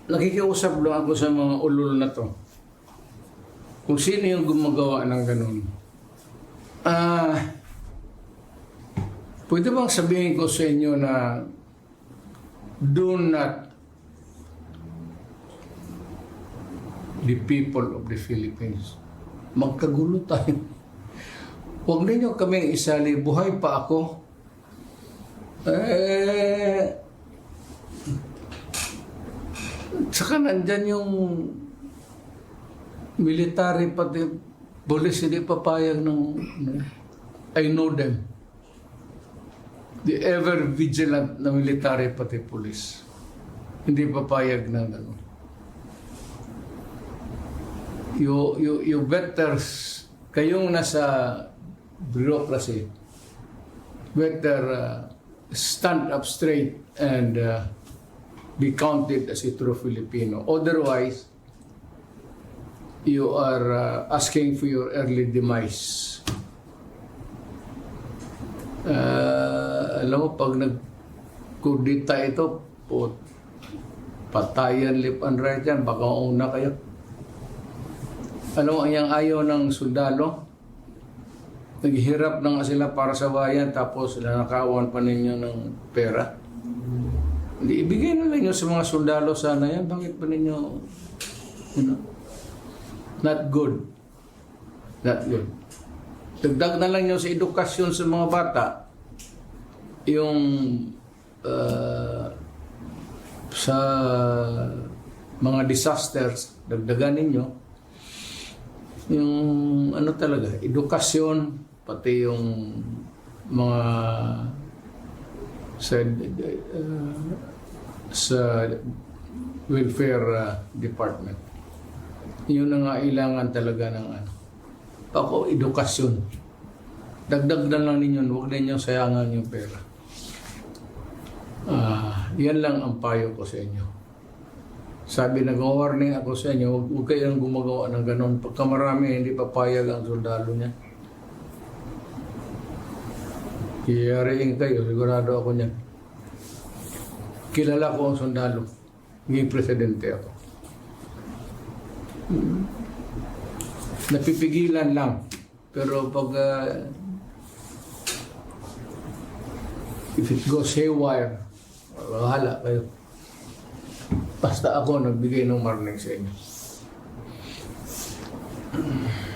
nakikiusap lang ako sa mga ulol na to. Kung sino yung gumagawa ng ganun. Pwede bang sabihin ko sa inyo na do not the people of the Philippines. Magkagulo tayo. Huwag ninyo kaming isali, buhay pa ako. Saka nandyan yung military pati police, hindi papayag ng I know them. The ever vigilant na military pati police. Hindi papayag ng gano'n. You better, kayong nasa bureaucracy, better stand up straight and be counted as a true Filipino. Otherwise, you are asking for your early demise. Alam mo, pag nagkudita ito, patayan lip and right yan, baka una kayo. Alam mo, ang ayaw ng sundalo, naghihirap na nga sila para sa bayan, tapos nanakawan pa ninyo ng pera. Hindi, ibigay na lang nyo sa mga sundalo sana yan. Bakit pa ninyo, not good. Not good. Dagdag na lang nyo sa edukasyon sa mga bata. Yung sa mga disasters, dagdagan ninyo. Yung ano talaga, edukasyon, pati yung mga sa welfare department. Yun ang kailangan talaga ng ako, edukasyon. Dagdag na lang ninyo, huwag ninyo sayangan yung pera. Yan lang ang payo ko sa inyo. Sabi, nag-warning ako sa inyo, huwag kayong gumagawa ng ganon. Pagka marami, hindi papayag ang soldado niya. Kiyariin kayo, sigurado ako niyan. Kilala ko ang sundalo. Naging presidente ako. Napipigilan lang. Pero pag if it goes haywire, bahala kayo. Basta ako nagbigay ng warning sa inyo.